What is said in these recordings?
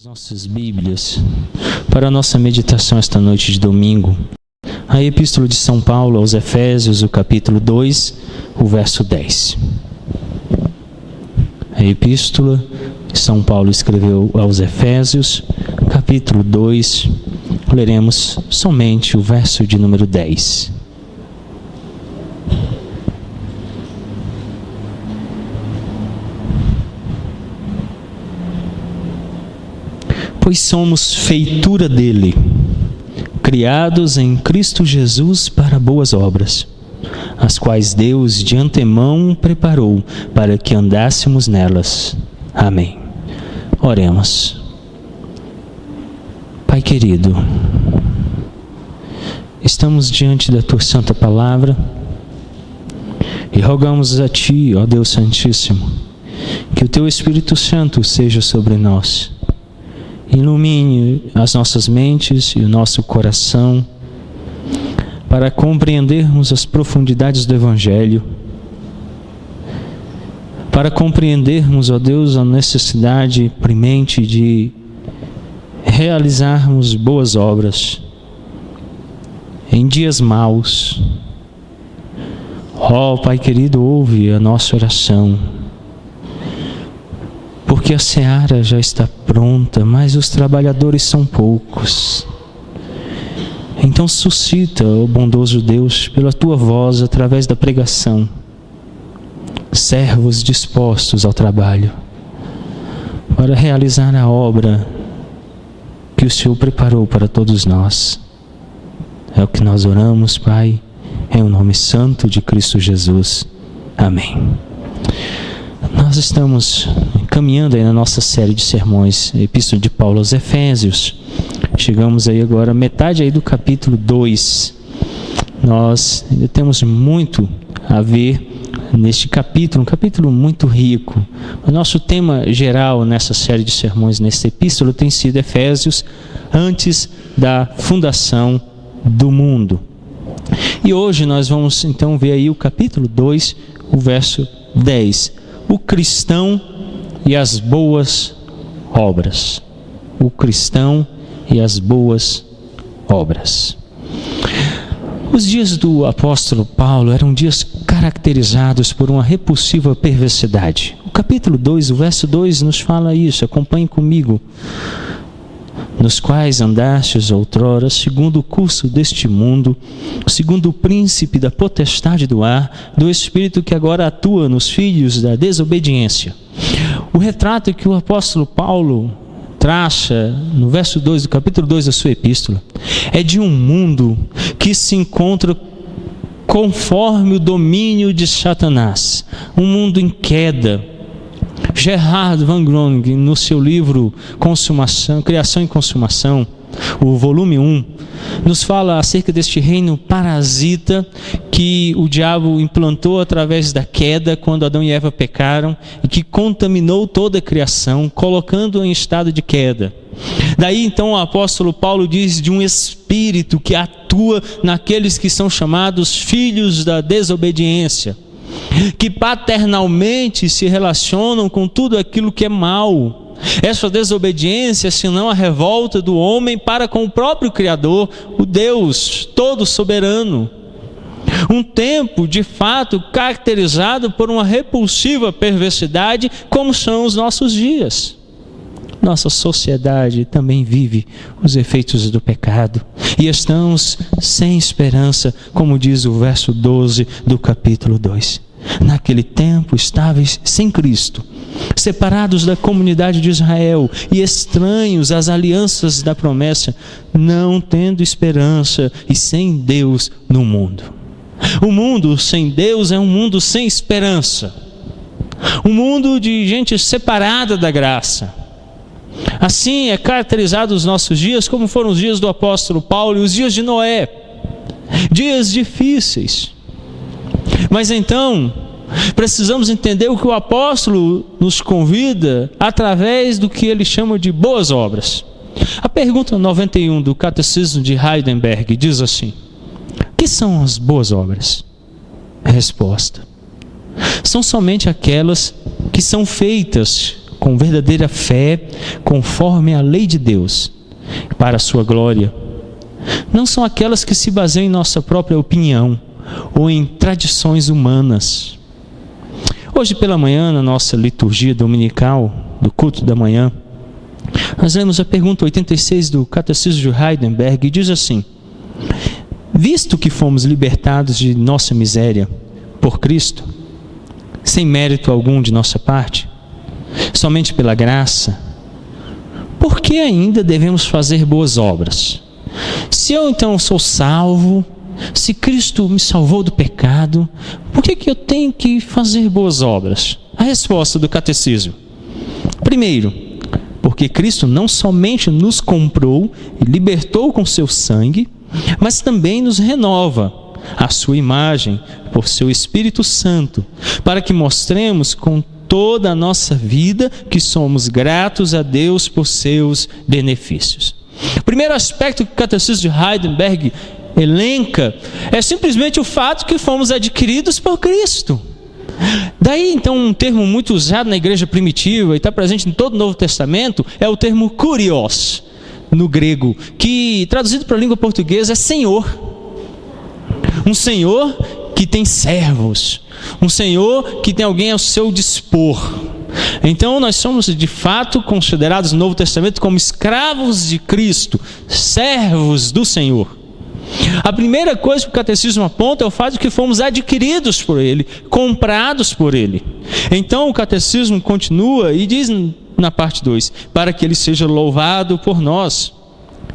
Nossas Bíblias para a nossa meditação esta noite de domingo, a Epístola de São Paulo aos Efésios, o capítulo 2, o verso 10. A Epístola que São Paulo escreveu aos Efésios, capítulo 2, leremos somente o verso de número 10. Pois somos feitura dele, criados em Cristo Jesus para boas obras, as quais Deus de antemão preparou para que andássemos nelas. Amém. Oremos. Pai querido, estamos diante da Tua Santa Palavra e rogamos a Ti, ó Deus Santíssimo, que o Teu Espírito Santo seja sobre nós. Ilumine as nossas mentes e o nosso coração para compreendermos as profundidades do Evangelho, para compreendermos, ó Deus, a necessidade premente de realizarmos boas obras em dias maus. Ó Pai querido, ouve a nossa oração, porque a seara já está pronta, mas os trabalhadores são poucos. Então suscita, ó bondoso Deus, pela Tua voz, através da pregação, servos dispostos ao trabalho, para realizar a obra que o Senhor preparou para todos nós. É o que nós oramos, Pai, em o nome santo de Cristo Jesus. Amém. Nós estamos caminhando aí na nossa série de sermões, Epístola de Paulo aos Efésios. Chegamos aí agora, metade aí do capítulo 2. Nós ainda temos muito a ver neste capítulo, um capítulo muito rico. O nosso tema geral nessa série de sermões, nesta epístola, tem sido Efésios antes da fundação do mundo. E hoje nós vamos então ver aí o capítulo 2, o verso 10. O cristão e as boas obras. O cristão e as boas obras. Os dias do apóstolo Paulo eram dias caracterizados por uma repulsiva perversidade. O capítulo 2, o verso 2 nos fala isso, acompanhe comigo. Nos quais andastes outrora, segundo o curso deste mundo, segundo o príncipe da potestade do ar, do espírito que agora atua nos filhos da desobediência. O retrato que o apóstolo Paulo traça no verso 2 do capítulo 2 da sua epístola é de um mundo que se encontra conforme o domínio de Satanás, um mundo em queda. Gerhard van Groningen, no seu livro Criação e Consumação, o volume 1, nos fala acerca deste reino parasita que o diabo implantou através da queda, quando Adão e Eva pecaram, e que contaminou toda a criação, colocando-a em estado de queda. Daí então o apóstolo Paulo diz de um espírito que atua naqueles que são chamados filhos da desobediência, que paternalmente se relacionam com tudo aquilo que é mal. Essa desobediência, senão a revolta do homem para com o próprio Criador, o Deus todo soberano. Um tempo, de fato, caracterizado por uma repulsiva perversidade, como são os nossos dias. Nossa sociedade também vive os efeitos do pecado e estamos sem esperança, como diz o verso 12 do capítulo 2. Naquele tempo estáveis sem Cristo, separados da comunidade de Israel e estranhos às alianças da promessa, não tendo esperança e sem Deus no mundo. O mundo sem Deus é um mundo sem esperança, um mundo de gente separada da graça. Assim é caracterizado os nossos dias, como foram os dias do apóstolo Paulo e os dias de Noé, dias difíceis. Mas então, precisamos entender o que o apóstolo nos convida através do que ele chama de boas obras. A pergunta 91 do Catecismo de Heidelberg diz assim: o que são as boas obras? A resposta: são somente aquelas que são feitas com verdadeira fé, conforme a lei de Deus, para a sua glória. Não são aquelas que se baseiam em nossa própria opinião ou em tradições humanas. Hoje pela manhã, na nossa liturgia dominical, do culto da manhã, nós lemos a pergunta 86 do Catecismo de Heidelberg, e diz assim: visto que fomos libertados de nossa miséria por Cristo, sem mérito algum de nossa parte, somente pela graça, por que ainda devemos fazer boas obras? Se eu então sou salvo, se Cristo me salvou do pecado, por que eu tenho que fazer boas obras? A resposta do catecismo: primeiro, porque Cristo não somente nos comprou e libertou com seu sangue, mas também nos renova a sua imagem por seu Espírito Santo, para que mostremos com toda a nossa vida que somos gratos a Deus por seus benefícios. O primeiro aspecto que o Catecismo de Heidelberg elenca é simplesmente o fato que fomos adquiridos por Cristo. Daí então um termo muito usado na igreja primitiva e está presente em todo o Novo Testamento é o termo kurios, no grego, que traduzido para a língua portuguesa é senhor. Um senhor que tem servos, um senhor que tem alguém ao seu dispor. Então nós somos de fato considerados no Novo Testamento como escravos de Cristo, servos do Senhor. A primeira coisa que o catecismo aponta é o fato de que fomos adquiridos por Ele, comprados por Ele. Então o catecismo continua e diz na parte 2, para que Ele seja louvado por nós.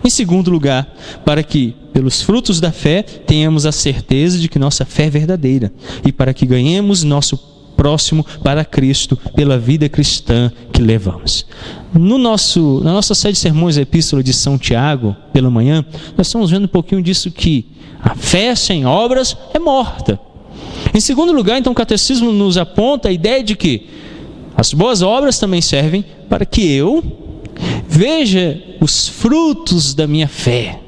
Em segundo lugar, para que pelos frutos da fé tenhamos a certeza de que nossa fé é verdadeira e para que ganhemos nosso próximo para Cristo pela vida cristã que levamos. Na nossa série de sermões, a Epístola de São Tiago, pela manhã, nós estamos vendo um pouquinho disso, que a fé sem obras é morta. Em segundo lugar, então, o catecismo nos aponta a ideia de que as boas obras também servem para que eu veja os frutos da minha fé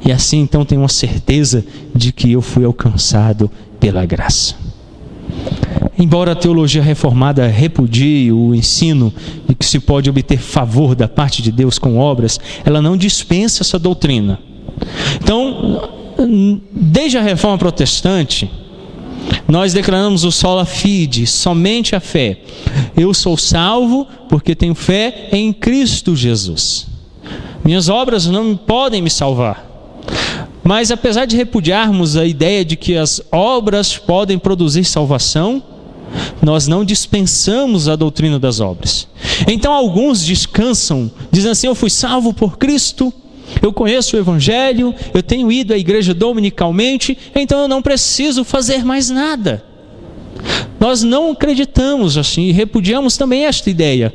e assim então tenho uma certeza de que eu fui alcançado pela graça. Embora a teologia reformada repudie o ensino de que se pode obter favor da parte de Deus com obras, ela não dispensa essa doutrina. Então, desde a reforma protestante, nós declaramos o sola fide, somente a fé. Eu sou salvo porque tenho fé em Cristo Jesus. Minhas obras não podem me salvar. Mas apesar de repudiarmos a ideia de que as obras podem produzir salvação, nós não dispensamos a doutrina das obras. Então alguns descansam, dizem assim: eu fui salvo por Cristo, eu conheço o Evangelho, eu tenho ido à igreja dominicalmente, então eu não preciso fazer mais nada. Nós não acreditamos assim e repudiamos também esta ideia.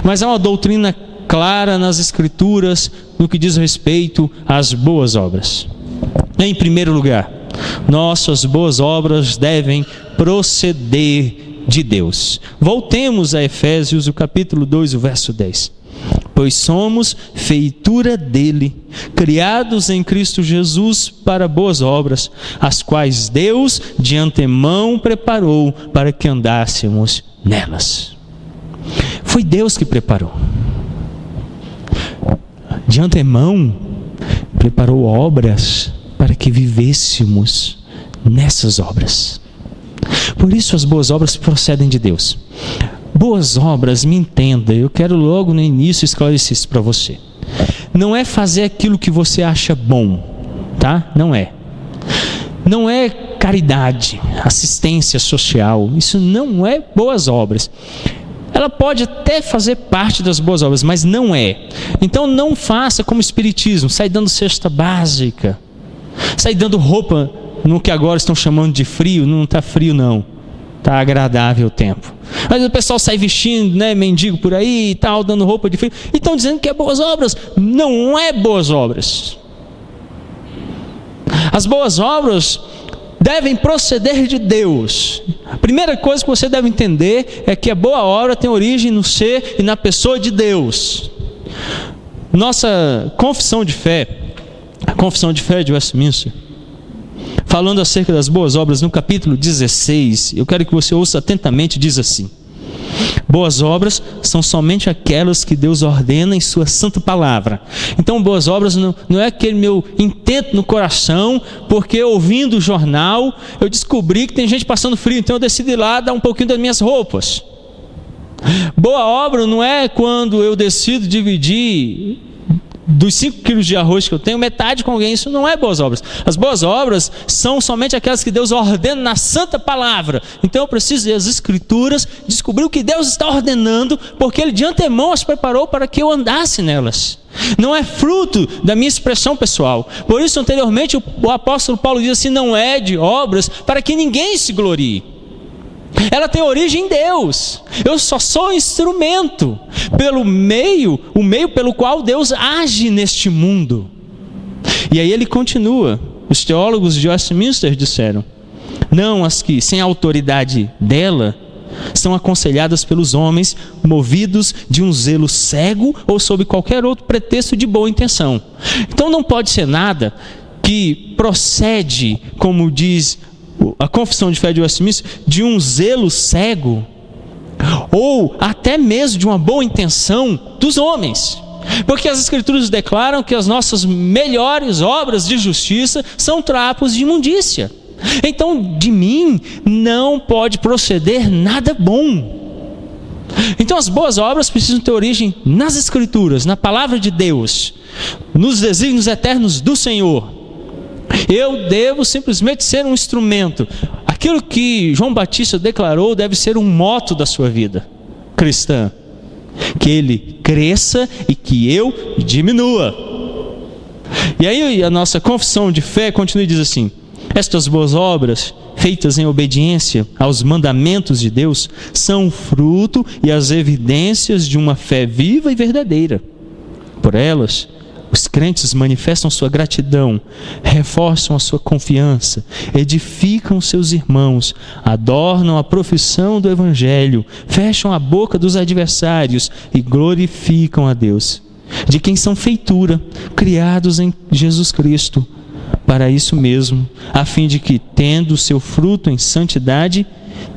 Mas há uma doutrina clara nas Escrituras no que diz respeito às boas obras. Em primeiro lugar, nossas boas obras devem proceder de Deus. Voltemos a Efésios, o capítulo 2, o verso 10. Pois somos feitura dele, criados em Cristo Jesus para boas obras, as quais Deus de antemão preparou para que andássemos nelas. Foi Deus que preparou. De antemão preparou obras para que vivêssemos nessas obras. Por isso as boas obras procedem de Deus. Boas obras, me entenda, eu quero logo no início esclarecer isso para você. Não é fazer aquilo que você acha bom, tá? Não é. Não é caridade, assistência social, isso não é boas obras. Ela pode até fazer parte das boas obras, mas não é. Então não faça como espiritismo, sai dando cesta básica, sai dando roupa no que agora estão chamando de frio. Não está frio não, está agradável o tempo. Mas o pessoal sai vestindo, né, mendigo por aí e tal, dando roupa de frio, e estão dizendo que é boas obras. Não é boas obras. As boas obras devem proceder de Deus. A primeira coisa que você deve entender é que a boa obra tem origem no ser e na pessoa de Deus. Nossa confissão de fé, a confissão de fé de Westminster, falando acerca das boas obras no capítulo 16, eu quero que você ouça atentamente, diz assim: Boas obras são somente aquelas que Deus ordena em sua santa palavra. Então boas obras não é aquele meu intento no coração, porque ouvindo o jornal eu descobri que tem gente passando frio, então eu decido ir lá dar um pouquinho das minhas roupas. Boa obra não é quando eu decido dividir dos 5 quilos de arroz que eu tenho, metade com alguém. Isso não é boas obras. As boas obras são somente aquelas que Deus ordena na santa palavra. Então eu preciso das Escrituras, descobrir o que Deus está ordenando, porque Ele de antemão as preparou para que eu andasse nelas. Não é fruto da minha expressão pessoal. Por isso anteriormente o apóstolo Paulo diz assim: não é de obras para que ninguém se glorie. Ela tem origem em Deus. Eu só sou instrumento o meio pelo qual Deus age neste mundo. E aí ele continua. Os teólogos de Westminster disseram: não as que sem autoridade dela são aconselhadas pelos homens, movidos de um zelo cego ou sob qualquer outro pretexto de boa intenção. Então não pode ser nada que procede, como diz a Confissão de Fé de Westminster, de um zelo cego, ou até mesmo de uma boa intenção dos homens. Porque as Escrituras declaram que as nossas melhores obras de justiça são trapos de imundícia. Então de mim não pode proceder nada bom. Então as boas obras precisam ter origem nas Escrituras, na palavra de Deus, nos desígnios eternos do Senhor. Eu devo simplesmente ser um instrumento. Aquilo que João Batista declarou deve ser um moto da sua vida cristã: que ele cresça e que eu diminua. E aí a nossa confissão de fé continua e diz assim: estas boas obras, feitas em obediência aos mandamentos de Deus, são o fruto e as evidências de uma fé viva e verdadeira. Por elas, os crentes manifestam sua gratidão, reforçam a sua confiança, edificam seus irmãos, adornam a profissão do Evangelho, fecham a boca dos adversários e glorificam a Deus, de quem são feitura, criados em Jesus Cristo, para isso mesmo, a fim de que, tendo seu fruto em santidade,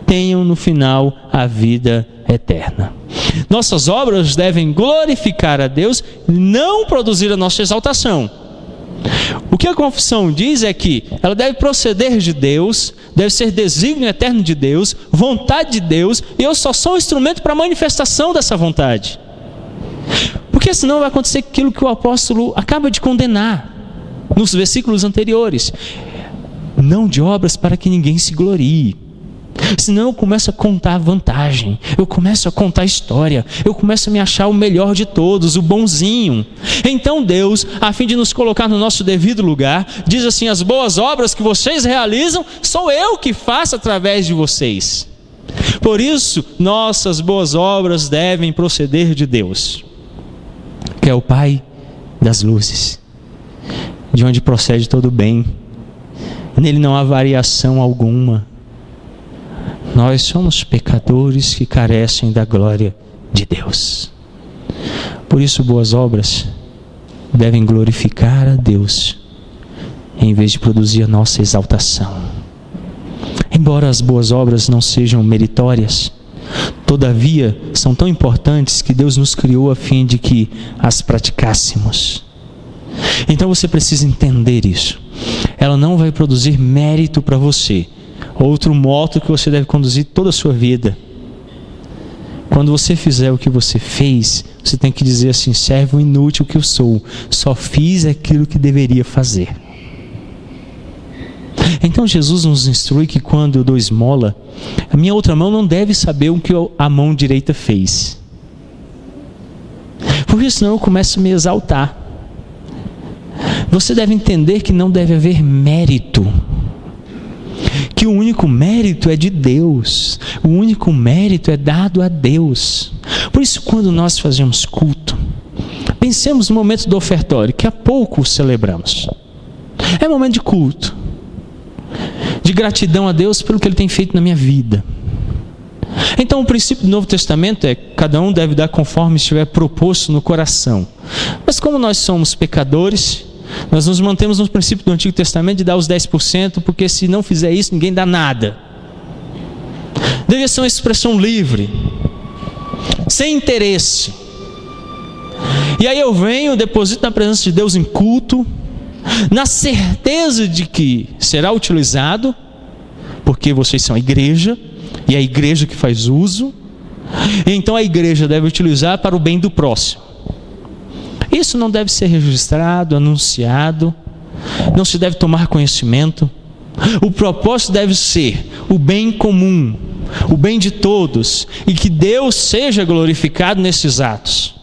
tenham no final a vida eterna. Nossas obras devem glorificar a Deus, não produzir a nossa exaltação. O que a confissão diz é que ela deve proceder de Deus, deve ser desígnio eterno de Deus, vontade de Deus, e eu só sou um instrumento para a manifestação dessa vontade. Porque senão vai acontecer aquilo que o apóstolo acaba de condenar nos versículos anteriores: não de obras para que ninguém se glorie. Senão eu começo a contar vantagem, eu começo a contar história, eu começo a me achar o melhor de todos, o bonzinho. Então Deus, a fim de nos colocar no nosso devido lugar, diz assim: as boas obras que vocês realizam, sou eu que faço através de vocês. Por isso, nossas boas obras devem proceder de Deus, que é o Pai das luzes, de onde procede todo o bem. Nele não há variação alguma. Nós somos pecadores que carecem da glória de Deus. Por isso, boas obras devem glorificar a Deus, em vez de produzir a nossa exaltação. Embora as boas obras não sejam meritórias, todavia são tão importantes que Deus nos criou a fim de que as praticássemos. Então você precisa entender isso. Ela não vai produzir mérito para você. Outro moto que você deve conduzir toda a sua vida: quando você fizer o que você fez, você tem que dizer assim: servo inútil que eu sou, só fiz aquilo que deveria fazer. Então Jesus nos instrui que quando eu dou esmola, a minha outra mão não deve saber o que a mão direita fez, porque senão eu começo a me exaltar. Você deve entender que não deve haver mérito, que o único mérito é de Deus, o único mérito é dado a Deus. Por isso, quando nós fazemos culto, pensemos no momento do ofertório, que há pouco celebramos. É momento de culto, de gratidão a Deus pelo que Ele tem feito na minha vida. Então o princípio do Novo Testamento é: cada um deve dar conforme estiver proposto no coração. Mas como nós somos pecadores, nós nos mantemos no princípio do Antigo Testamento de dar os 10%, porque se não fizer isso, ninguém dá nada. Deve ser uma expressão livre. sem interesse. E aí eu venho, deposito na presença de Deus em culto, na certeza de que será utilizado, porque vocês são a igreja, e é a igreja que faz uso, então a igreja deve utilizar para o bem do próximo. Isso não deve ser registrado, anunciado, não se deve tomar conhecimento. O propósito deve ser o bem comum, o bem de todos, e que Deus seja glorificado nesses atos.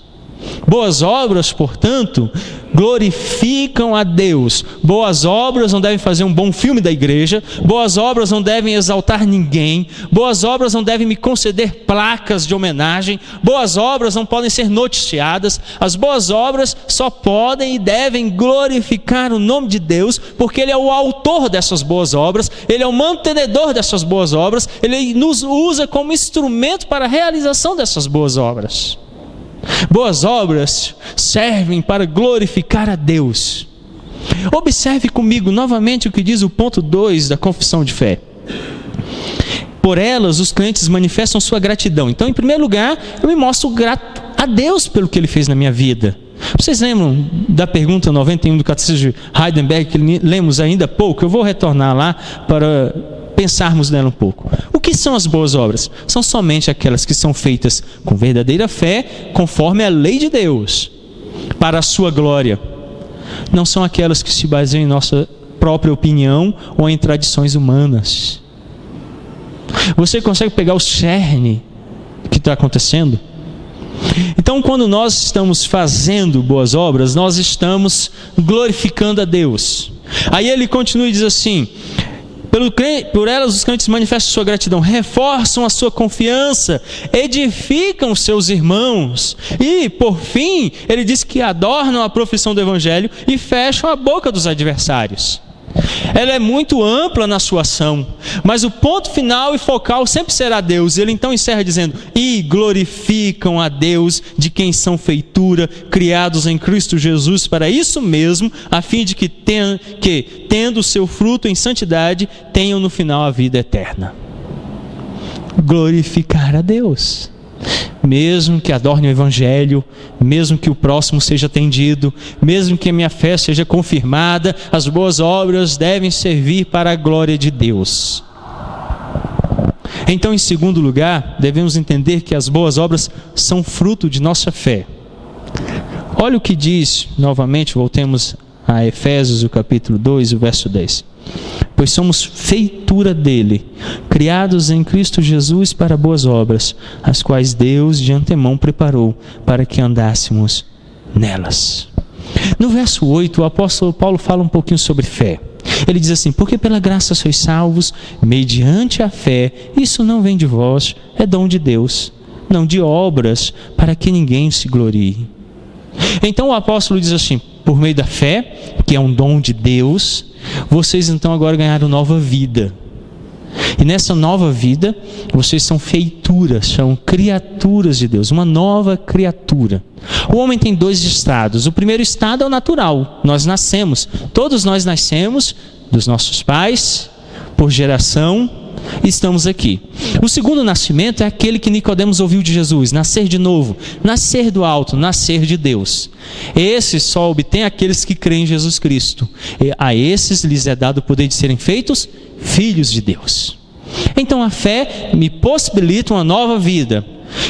Boas obras, portanto, glorificam a Deus. Boas obras não devem fazer um bom filme da igreja. Boas obras não devem exaltar ninguém. Boas obras não devem me conceder placas de homenagem. Boas obras não podem ser noticiadas. As boas obras só podem e devem glorificar o nome de Deus, porque Ele é o autor dessas boas obras, Ele é o mantenedor dessas boas obras, Ele nos usa como instrumento para a realização dessas boas obras. Boas obras servem para glorificar a Deus. Observe comigo novamente o que diz o ponto 2 da confissão de fé. Por elas os crentes manifestam sua gratidão. Então, em primeiro lugar, eu me mostro grato a Deus pelo que Ele fez na minha vida. Vocês lembram da pergunta 91 do Catecismo de Heidelberg, que lemos ainda há pouco? Eu vou retornar lá para pensarmos nela um pouco. O que são as boas obras? São somente aquelas que são feitas com verdadeira fé, conforme a lei de Deus, para a sua glória. Não são aquelas que se baseiam em nossa própria opinião ou em tradições humanas. Você consegue pegar o cerne que está acontecendo? Então, quando nós estamos fazendo boas obras, nós estamos glorificando a Deus. Aí ele continua e diz assim: por elas os crentes manifestam sua gratidão, reforçam a sua confiança, edificam seus irmãos. E, por fim, ele diz que adornam a profissão do Evangelho e fecham a boca dos adversários. Ela é muito ampla na sua ação, mas o ponto final e focal sempre será Deus. Ele então encerra dizendo: e glorificam a Deus, de quem são feitura, criados em Cristo Jesus para isso mesmo, a fim de que tendo o seu fruto em santidade, tenham no final a vida eterna. Glorificar a Deus. Mesmo que adorne o Evangelho, mesmo que o próximo seja atendido, mesmo que a minha fé seja confirmada, as boas obras devem servir para a glória de Deus. Então, em segundo lugar, devemos entender que as boas obras são fruto de nossa fé. Olha o que diz, novamente, voltemos a Efésios, o capítulo 2, o verso 10. Pois somos feitura dele, criados em Cristo Jesus para boas obras, as quais Deus de antemão preparou para que andássemos nelas. No verso 8, o apóstolo Paulo fala um pouquinho sobre fé. Ele diz assim: porque pela graça sois salvos, mediante a fé. Isso não vem de vós, é dom de Deus, não de obras, para que ninguém se glorie. Então o apóstolo diz assim: por meio da fé, que é um dom de Deus, vocês então agora ganharam nova vida. E nessa nova vida, vocês são feituras, são criaturas de Deus, uma nova criatura. O homem tem dois estados. O primeiro estado é o natural. Nós nascemos, todos nós nascemos dos nossos pais, por geração, e estamos aqui. O segundo nascimento é aquele que Nicodemos ouviu de Jesus: nascer de novo, nascer do alto, nascer de Deus. Esse só obtém aqueles que creem em Jesus Cristo. E a esses lhes é dado o poder de serem feitos filhos de Deus. Então a fé me possibilita uma nova vida.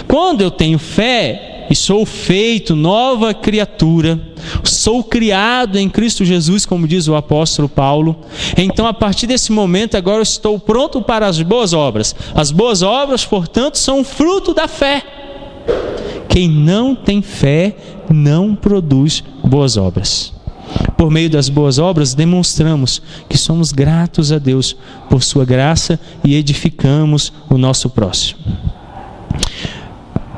Quando eu tenho fé e sou feito nova criatura, sou criado em Cristo Jesus, como diz o apóstolo Paulo, então a partir desse momento agora eu estou pronto para as boas obras. As boas obras, portanto, são fruto da fé. Quem não tem fé não produz boas obras. Por meio das boas obras demonstramos que somos gratos a Deus por sua graça e edificamos o nosso próximo.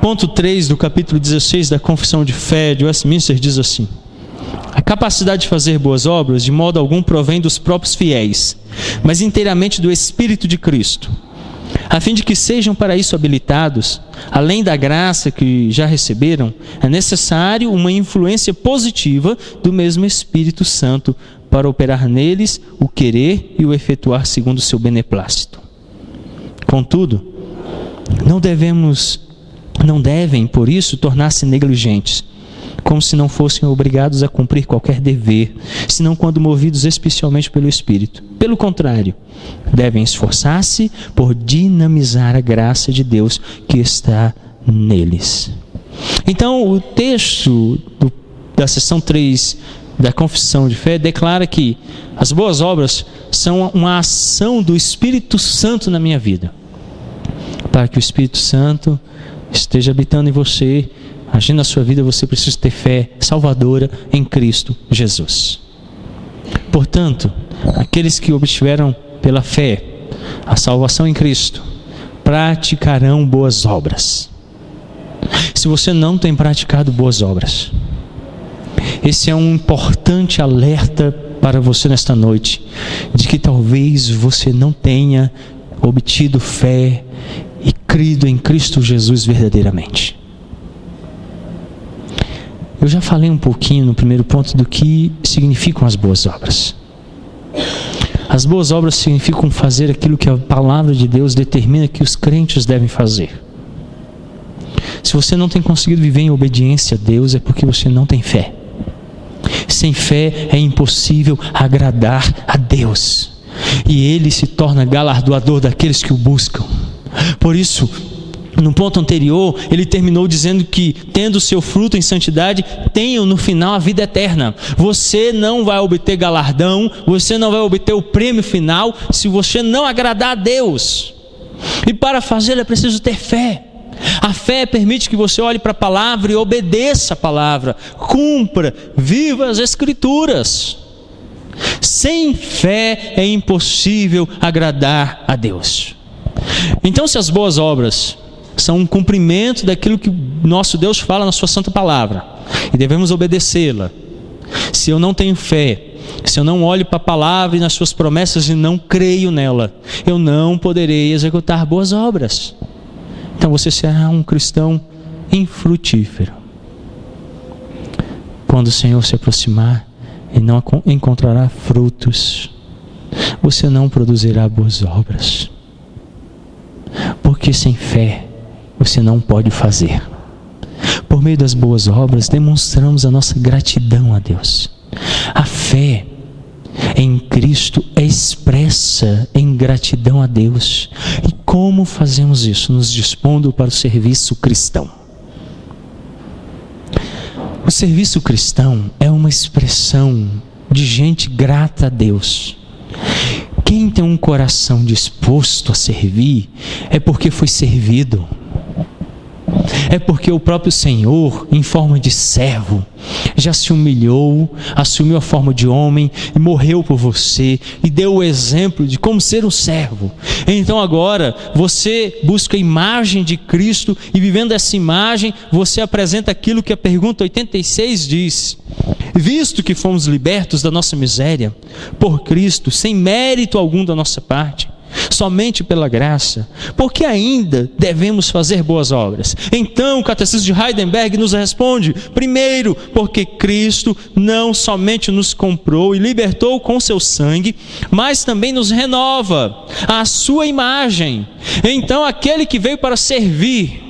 Ponto 3 do capítulo 16 da Confissão de Fé de Westminster diz assim: a capacidade de fazer boas obras de modo algum provém dos próprios fiéis, mas inteiramente do Espírito de Cristo, a fim de que sejam para isso habilitados. Além da graça que já receberam, é necessário uma influência positiva do mesmo Espírito Santo para operar neles o querer e o efetuar segundo o seu beneplácito. Contudo, não devemos Não devem, por isso, tornar-se negligentes, como se não fossem obrigados a cumprir qualquer dever, senão quando movidos especialmente pelo Espírito. Pelo contrário, devem esforçar-se por dinamizar a graça de Deus que está neles. Então, o texto da seção 3 da Confissão de Fé declara que as boas obras são uma ação do Espírito Santo na minha vida. Para que o Espírito Santo esteja habitando em você, agindo na sua vida, você precisa ter fé salvadora em Cristo Jesus. Portanto, aqueles que obtiveram pela fé a salvação em Cristo, praticarão boas obras. Se você não tem praticado boas obras, esse é um importante alerta para você nesta noite, de que talvez você não tenha obtido fé e crido em Cristo Jesus verdadeiramente. Eu já falei um pouquinho no primeiro ponto do que significam as boas obras. As boas obras significam fazer aquilo que a palavra de Deus determina que os crentes devem fazer. Se você não tem conseguido viver em obediência a Deus, é porque você não tem fé. Sem fé é impossível agradar a Deus, e Ele se torna galardoador daqueles que o buscam. Por isso, no ponto anterior, ele terminou dizendo que, tendo seu fruto em santidade, tenham no final a vida eterna. Você não vai obter galardão, você não vai obter o prêmio final, se você não agradar a Deus. E para fazê-lo é preciso ter fé. A fé permite que você olhe para a palavra e obedeça a palavra, cumpra, viva as Escrituras. Sem fé é impossível agradar a Deus. Então, se as boas obras são um cumprimento daquilo que nosso Deus fala na sua santa palavra, e devemos obedecê-la, se eu não tenho fé, se eu não olho para a palavra e nas suas promessas e não creio nela, eu não poderei executar boas obras. Então você será um cristão infrutífero. Quando o Senhor se aproximar e não encontrará frutos, você não produzirá boas obras. Porque sem fé você não pode fazer. Por meio das boas obras demonstramos a nossa gratidão a Deus. A fé em Cristo é expressa em gratidão a Deus. E como fazemos isso? Nos dispondo para o serviço cristão. O serviço cristão é uma expressão de gente grata a Deus. Quem tem um coração disposto a servir é porque foi servido. É porque o próprio Senhor, em forma de servo, já se humilhou, assumiu a forma de homem e morreu por você e deu o exemplo de como ser um servo. Então agora você busca a imagem de Cristo e, vivendo essa imagem, você apresenta aquilo que a pergunta 86 diz: visto que fomos libertos da nossa miséria por Cristo, sem mérito algum da nossa parte, somente pela graça, porque ainda devemos fazer boas obras? Então o Catecismo de Heidelberg nos responde: primeiro, porque Cristo não somente nos comprou e libertou com seu sangue, mas também nos renova à sua imagem. Então aquele que veio para servir,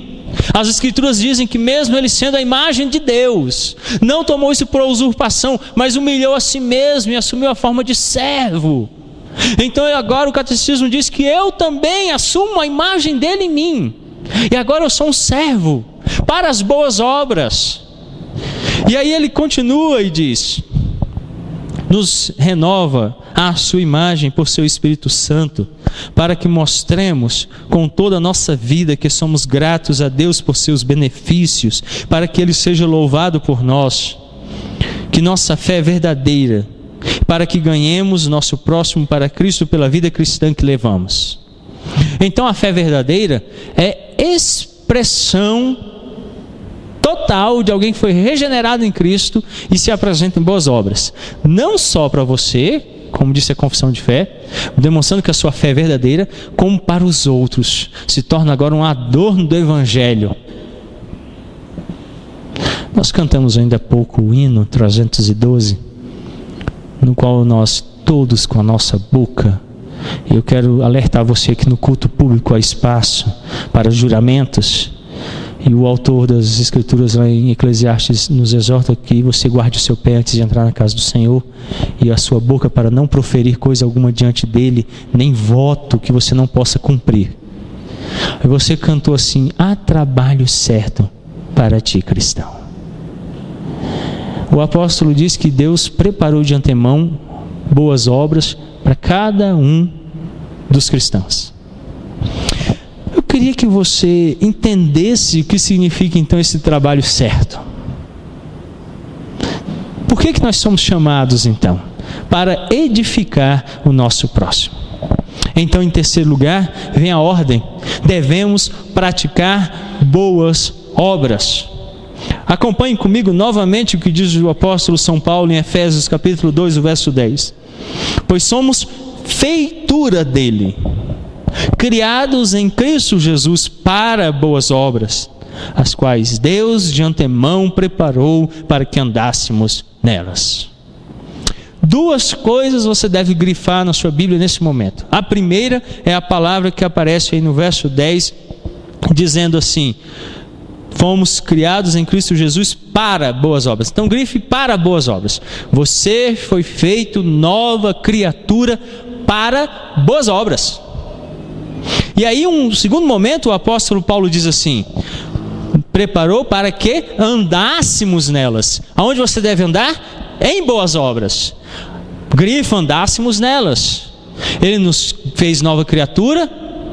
as Escrituras dizem que mesmo ele sendo a imagem de Deus, não tomou isso por usurpação, mas humilhou a si mesmo e assumiu a forma de servo. Então agora o catecismo diz que eu também assumo a imagem dele em mim, e agora eu sou um servo para as boas obras. E aí ele continua e diz: nos renova à sua imagem por seu Espírito Santo, para que mostremos com toda a nossa vida que somos gratos a Deus por seus benefícios, para que Ele seja louvado por nós, que nossa fé é verdadeira, para que ganhemos nosso próximo para Cristo pela vida cristã que levamos. Então a fé verdadeira é expressão total de alguém que foi regenerado em Cristo e se apresenta em boas obras, não só para você, como disse a confissão de fé, demonstrando que a sua fé é verdadeira, como para os outros, se torna agora um adorno do Evangelho. Nós cantamos ainda há pouco o hino 312, no qual nós todos com a nossa boca, eu quero alertar você que no culto público há espaço para juramentos, E o autor das Escrituras lá em Eclesiastes nos exorta que você guarde o seu pé antes de entrar na casa do Senhor e a sua boca para não proferir coisa alguma diante dele, nem voto que você não possa cumprir. Aí você cantou assim: há trabalho certo para ti, cristão. O apóstolo diz que Deus preparou de antemão boas obras para cada um dos cristãos. Eu queria que você entendesse o que significa então esse trabalho certo. Por que nós somos chamados então? Para edificar o nosso próximo. Então, em terceiro lugar, vem a ordem: devemos praticar boas obras. Acompanhe comigo novamente o que diz o apóstolo São Paulo em Efésios capítulo 2, o verso 10. Pois somos feitura dele, criados em Cristo Jesus para boas obras, as quais Deus de antemão preparou para que andássemos nelas. Duas coisas você deve grifar na sua Bíblia nesse momento. A primeira é a palavra que aparece aí no verso 10, dizendo assim: fomos criados em Cristo Jesus para boas obras. Então grife para boas obras. Você foi feito nova criatura para boas obras. E aí, um segundo momento, o apóstolo Paulo diz assim: preparou para que andássemos nelas. Aonde você deve andar? Em boas obras. Grifa, andássemos nelas. Ele nos fez nova criatura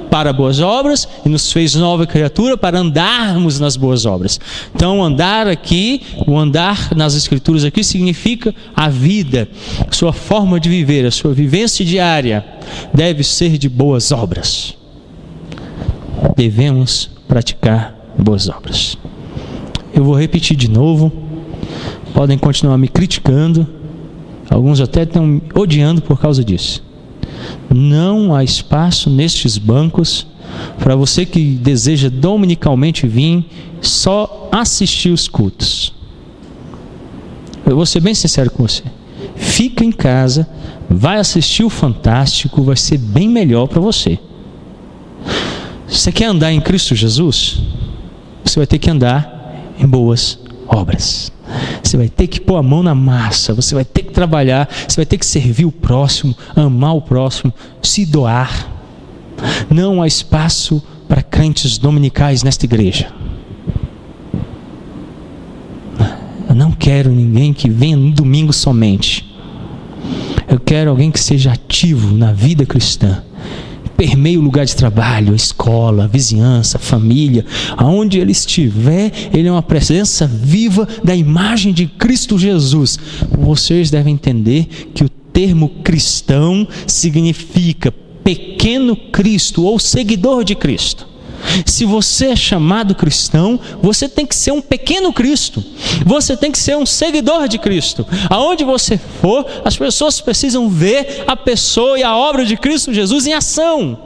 para boas obras e nos fez nova criatura para andarmos nas boas obras. Então, andar aqui, o andar nas Escrituras aqui significa a vida, a sua forma de viver, a sua vivência diária deve ser de boas obras. Devemos praticar boas obras. Eu vou repetir de novo. Podem continuar me criticando, alguns até estão me odiando por causa disso. Não há espaço nestes bancos para você que deseja dominicalmente vir só assistir os cultos. Eu vou ser bem sincero com você. Fica em casa, vai assistir o Fantástico, vai ser bem melhor para você. Você quer andar em Cristo Jesus? Você vai ter que andar em boas obras. Você vai ter que pôr a mão na massa, você vai ter que trabalhar, você vai ter que servir o próximo, amar o próximo, se doar. Não há espaço para crentes dominicais nesta igreja. Eu não quero ninguém que venha no domingo somente. Eu quero alguém que seja ativo na vida cristã. Permeia o lugar de trabalho, a escola, a vizinhança, a família. Aonde ele estiver, ele é uma presença viva da imagem de Cristo Jesus. Vocês devem entender que o termo cristão significa pequeno Cristo ou seguidor de Cristo. Se você é chamado cristão, você tem que ser um pequeno Cristo. Você tem que ser um seguidor de Cristo. Aonde você for, as pessoas precisam ver a pessoa e a obra de Cristo Jesus em ação.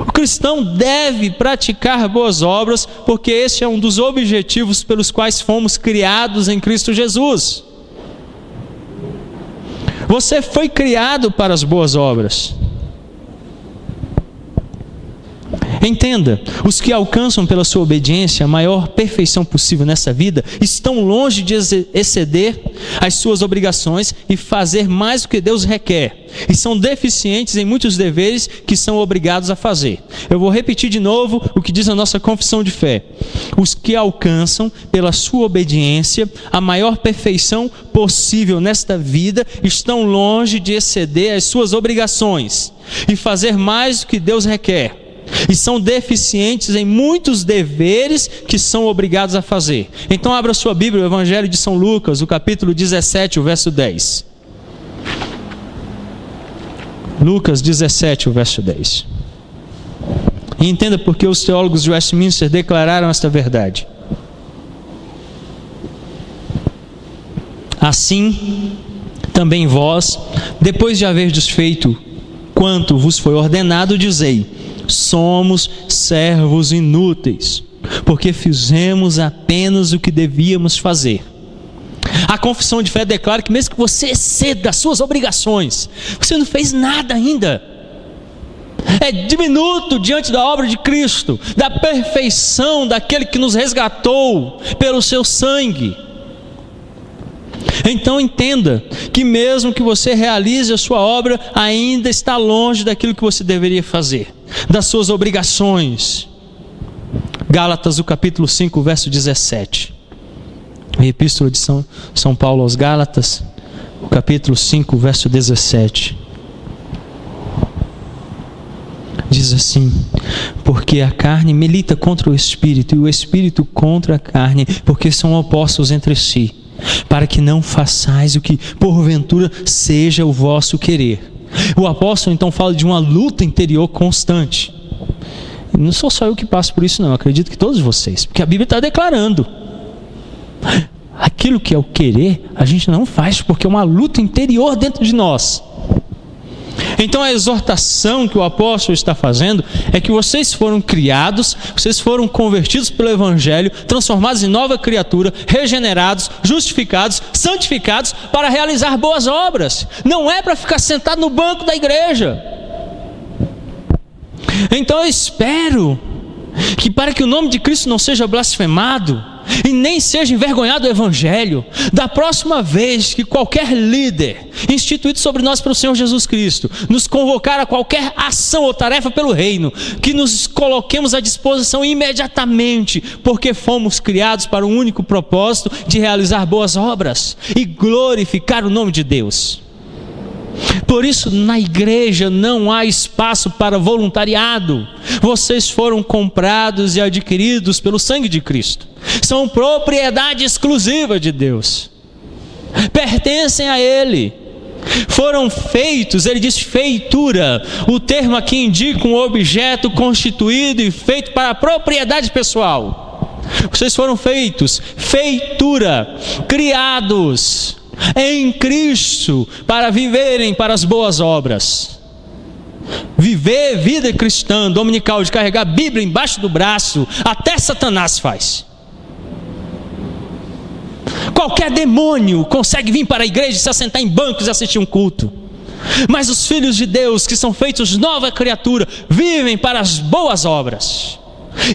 O cristão deve praticar boas obras, porque esse é um dos objetivos pelos quais fomos criados em Cristo Jesus. Você foi criado para as boas obras. Entenda, os que alcançam pela sua obediência a maior perfeição possível nessa vida estão longe de exceder as suas obrigações e fazer mais do que Deus requer, e são deficientes em muitos deveres que são obrigados a fazer. Eu vou repetir de novo o que diz a nossa confissão de fé: os que alcançam pela sua obediência a maior perfeição possível nesta vida estão longe de exceder as suas obrigações e fazer mais do que Deus requer, e são deficientes em muitos deveres que são obrigados a fazer. Então abra sua Bíblia, o Evangelho de São Lucas, o capítulo 17, o verso 10. Lucas 17, o verso 10. E entenda porque os teólogos de Westminster declararam esta verdade. Assim, também vós, depois de haverdes feito quanto vos foi ordenado, dizei: somos servos inúteis, porque fizemos apenas o que devíamos fazer. A confissão de fé declara que mesmo que você exceda as suas obrigações, você não fez nada ainda. é diminuto diante da obra de Cristo, da perfeição daquele que nos resgatou pelo seu sangue. Então entenda que mesmo que você realize a sua obra, ainda está longe daquilo que você deveria fazer, das suas obrigações. Gálatas, o capítulo 5, verso 17. A epístola de São Paulo aos Gálatas, o capítulo 5, verso 17. Diz assim: porque a carne milita contra o Espírito, e o Espírito contra a carne, porque são opostos entre si, para que não façais o que porventura seja o vosso querer. O apóstolo então fala de uma luta interior constante. Não sou só eu que passo por isso não, acredito que todos vocês, porque a Bíblia está declarando: aquilo que é o querer, a gente não faz, porque é uma luta interior dentro de nós. Então a exortação que o apóstolo está fazendo é que vocês foram criados, vocês foram convertidos pelo Evangelho, transformados em nova criatura, regenerados, justificados, santificados para realizar boas obras. Não é para ficar sentado no banco da igreja. Então eu espero que, para que o nome de Cristo não seja blasfemado e nem seja envergonhado o Evangelho, da próxima vez que qualquer líder instituído sobre nós pelo Senhor Jesus Cristo nos convocar a qualquer ação ou tarefa pelo reino, que nos coloquemos à disposição imediatamente, porque fomos criados para um único propósito de realizar boas obras e glorificar o nome de Deus. Por isso, na igreja não há espaço para voluntariado. Vocês foram comprados e adquiridos pelo sangue de Cristo. São propriedade exclusiva de Deus. Pertencem a Ele. Foram feitos, ele diz feitura. O termo aqui indica um objeto constituído e feito para a propriedade pessoal. Vocês foram feitos, feitura, criados em Cristo para viverem para as boas obras. Viver vida cristã dominical de carregar a Bíblia embaixo do braço, até Satanás faz. Qualquer demônio consegue vir para a igreja e se assentar em bancos e assistir um culto, mas os filhos de Deus, que são feitos nova criatura, vivem para as boas obras.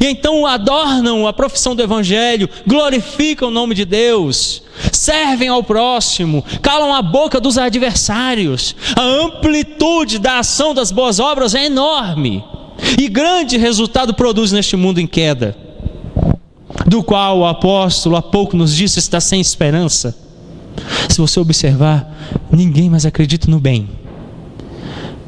E então adornam a profissão do Evangelho, glorificam o nome de Deus, servem ao próximo, calam a boca dos adversários. A amplitude da ação das boas obras é enorme, e grande resultado produz neste mundo em queda, do qual o apóstolo há pouco nos disse está sem esperança. Se você observar, ninguém mais acredita no bem.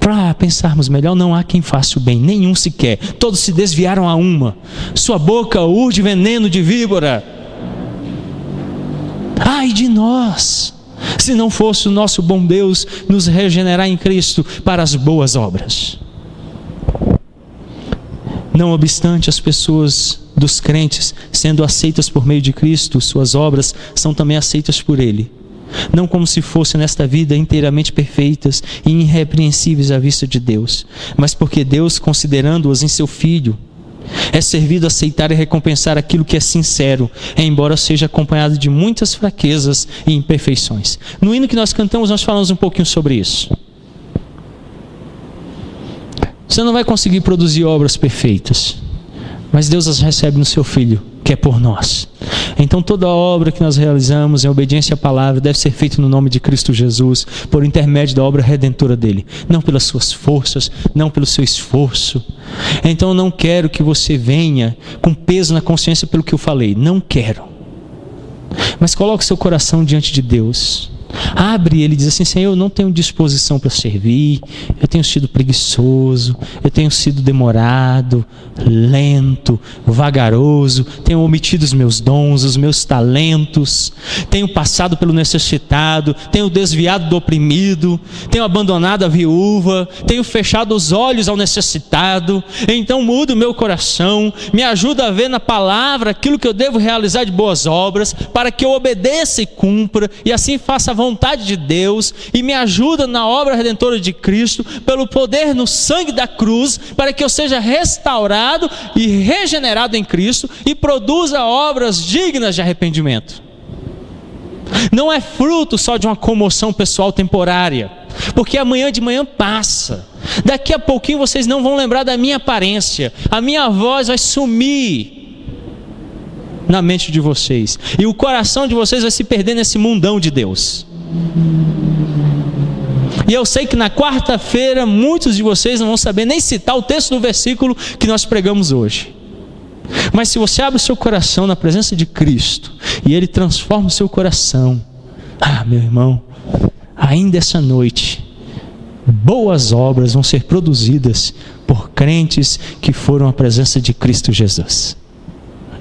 Para pensarmos melhor, não há quem faça o bem, nenhum sequer. Todos se desviaram a uma. Sua boca urde veneno de víbora. Ai de nós, se não fosse o nosso bom Deus nos regenerar em Cristo para as boas obras. Não obstante, as pessoas dos crentes, sendo aceitas por meio de Cristo, suas obras são também aceitas por Ele. Não como se fossem nesta vida inteiramente perfeitas e irrepreensíveis à vista de Deus, mas porque Deus, considerando-as em seu Filho, é servido a aceitar e recompensar aquilo que é sincero, embora seja acompanhado de muitas fraquezas e imperfeições. No hino que nós cantamos, nós falamos um pouquinho sobre isso. Você não vai conseguir produzir obras perfeitas, mas Deus as recebe no seu Filho, que é por nós. Então toda obra que nós realizamos em obediência à palavra deve ser feita no nome de Cristo Jesus, por intermédio da obra redentora dele, não pelas suas forças, não pelo seu esforço. Então eu não quero que você venha com peso na consciência pelo que eu falei, não quero. Mas coloque seu coração diante de Deus. Abre ele e diz assim: Senhor, eu não tenho disposição para servir, eu tenho sido preguiçoso, eu tenho sido demorado, lento, vagaroso, tenho omitido os meus dons, os meus talentos, tenho passado pelo necessitado, tenho desviado do oprimido, tenho abandonado a viúva, tenho fechado os olhos ao necessitado. Então muda o meu coração, me ajuda a ver na palavra aquilo que eu devo realizar de boas obras, para que eu obedeça e cumpra, e assim faça a vontade de Deus, e me ajuda na obra redentora de Cristo, pelo poder no sangue da cruz, para que eu seja restaurado e regenerado em Cristo, e produza obras dignas de arrependimento. Não é fruto só de uma comoção pessoal temporária, porque amanhã de manhã passa. Daqui a pouquinho vocês não vão lembrar da minha aparência, a minha voz vai sumir na mente de vocês, e o coração de vocês vai se perder nesse mundão de Deus. E eu sei que na quarta-feira muitos de vocês não vão saber nem citar o texto do versículo que nós pregamos hoje. Mas se você abre o seu coração na presença de Cristo e Ele transforma o seu coração, meu irmão, ainda essa noite, boas obras vão ser produzidas por crentes que foram à presença de Cristo Jesus.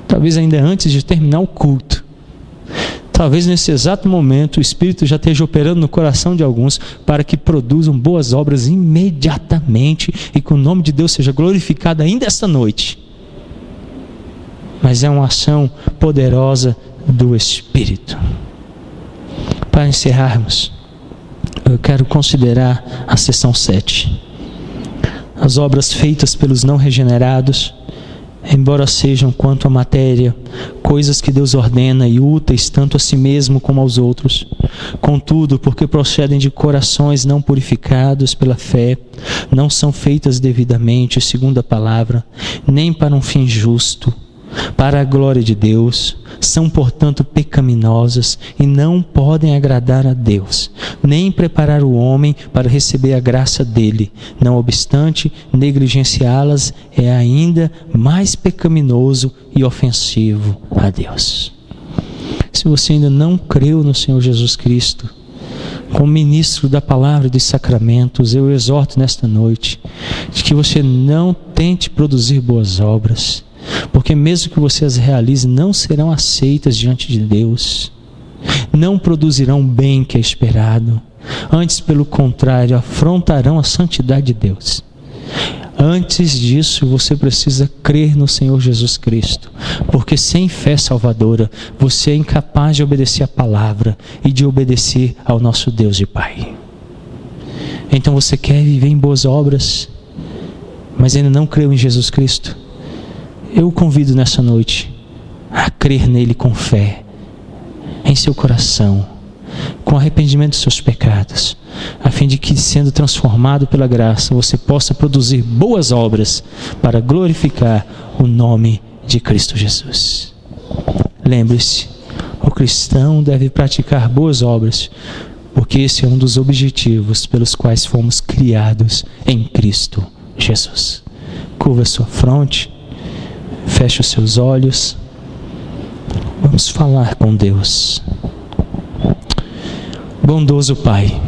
Talvez ainda antes de terminar o culto, talvez nesse exato momento o Espírito já esteja operando no coração de alguns para que produzam boas obras imediatamente e que o nome de Deus seja glorificado ainda esta noite. Mas é uma ação poderosa do Espírito. Para encerrarmos, eu quero considerar a seção 7. As obras feitas pelos não regenerados, embora sejam quanto à matéria, coisas que Deus ordena e úteis tanto a si mesmo como aos outros, contudo, porque procedem de corações não purificados pela fé, não são feitas devidamente segundo a palavra, nem para um fim justo, para a glória de Deus, são portanto pecaminosas e não podem agradar a Deus, nem preparar o homem para receber a graça dele. Não obstante, negligenciá-las é ainda mais pecaminoso e ofensivo a Deus. Se você ainda não creu no Senhor Jesus Cristo, como ministro da palavra e dos sacramentos, eu exorto nesta noite de que você não tente produzir boas obras, porque mesmo que você as realize, não serão aceitas diante de Deus, não produzirão o bem que é esperado, antes pelo contrário, afrontarão a santidade de Deus. Antes disso, você precisa crer no Senhor Jesus Cristo, porque sem fé salvadora, você é incapaz de obedecer a palavra e de obedecer ao nosso Deus e Pai. Então você quer viver em boas obras, mas ainda não creu em Jesus Cristo? Eu o convido nessa noite a crer nele com fé, em seu coração, com arrependimento dos seus pecados, a fim de que, sendo transformado pela graça, você possa produzir boas obras para glorificar o nome de Cristo Jesus. Lembre-se, o cristão deve praticar boas obras, porque esse é um dos objetivos pelos quais fomos criados em Cristo Jesus. Curva sua fronte, feche os seus olhos, vamos falar com Deus. Bondoso Pai,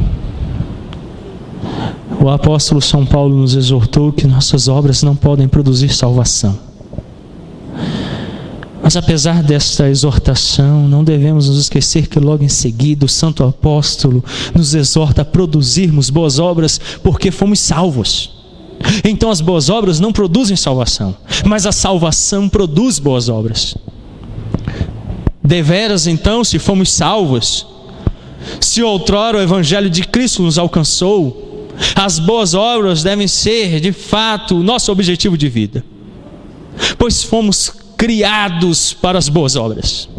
o apóstolo São Paulo nos exortou que nossas obras não podem produzir salvação. Mas apesar desta exortação, não devemos nos esquecer que logo em seguida o santo apóstolo nos exorta a produzirmos boas obras porque fomos salvos. Então as boas obras não produzem salvação, mas a salvação produz boas obras. Deveras então, se fomos salvos, se outrora o Evangelho de Cristo nos alcançou, as boas obras devem ser de fato o nosso objetivo de vida, pois fomos criados para as boas obras,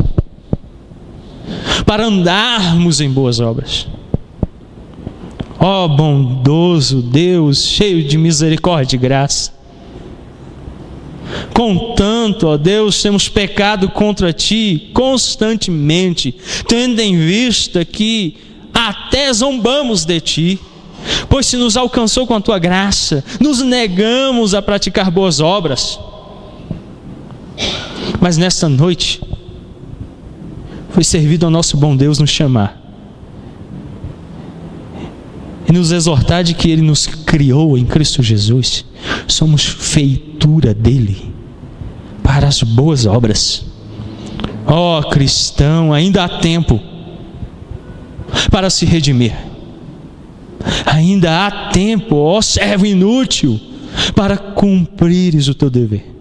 para andarmos em boas obras. Ó bondoso Deus, cheio de misericórdia e graça, contanto, ó Deus, temos pecado contra Ti constantemente, tendo em vista que até zombamos de Ti, pois se nos alcançou com a Tua graça, nos negamos a praticar boas obras. Mas nesta noite, foi servido ao nosso bom Deus nos chamar e nos exortar de que Ele nos criou em Cristo Jesus. Somos feitura dEle para as boas obras. Ó cristão, ainda há tempo para se redimir. Ainda há tempo, ó servo inútil, para cumprires o teu dever.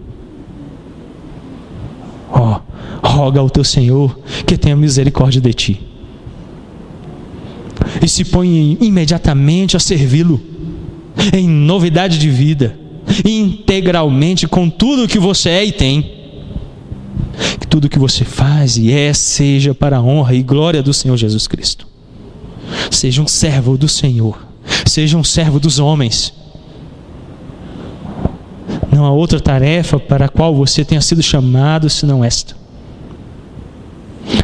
Ó, roga ao teu Senhor que tenha misericórdia de ti e se põe imediatamente a servi-lo em novidade de vida, integralmente, com tudo o que você é e tem. Que tudo que você faz seja para a honra e glória do Senhor Jesus Cristo. Seja um servo do Senhor, seja um servo dos homens. Não há outra tarefa para a qual você tenha sido chamado senão esta.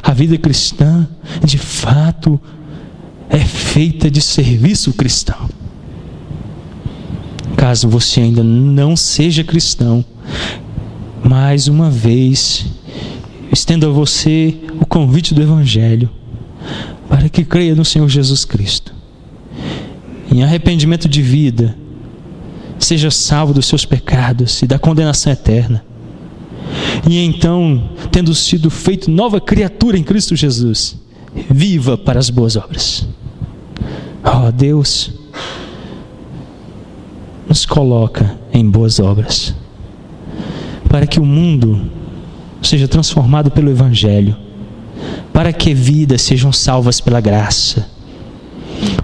A vida cristã, de fato, é feita de serviço cristão. Caso você ainda não seja cristão, mais uma vez, estendo a você o convite do Evangelho, para que creia no Senhor Jesus Cristo, em arrependimento de vida, seja salvo dos seus pecados e da condenação eterna. E então, tendo sido feito nova criatura em Cristo Jesus, viva para as boas obras. Ó Deus, nos coloca em boas obras, para que o mundo seja transformado pelo Evangelho, para que vidas sejam salvas pela graça,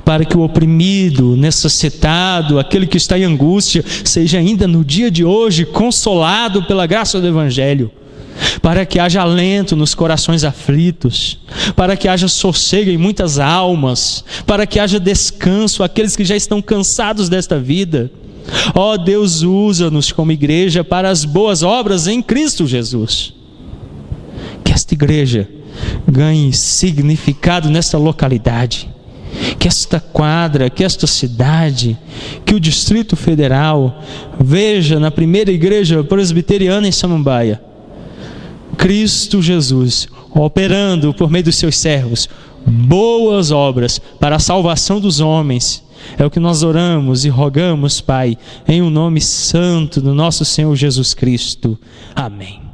para que o oprimido, necessitado, aquele que está em angústia, seja ainda no dia de hoje consolado pela graça do Evangelho, para que haja alento nos corações aflitos, para que haja sossego em muitas almas, para que haja descanso àqueles que já estão cansados desta vida. Ó Deus, usa-nos como igreja para as boas obras em Cristo Jesus. Que esta igreja ganhe significado nesta localidade, que esta quadra, que esta cidade, que o Distrito Federal veja na primeira igreja presbiteriana em Samambaia Cristo Jesus operando por meio dos seus servos boas obras para a salvação dos homens. É o que nós oramos e rogamos, Pai, em o nome santo do nosso Senhor Jesus Cristo. Amém.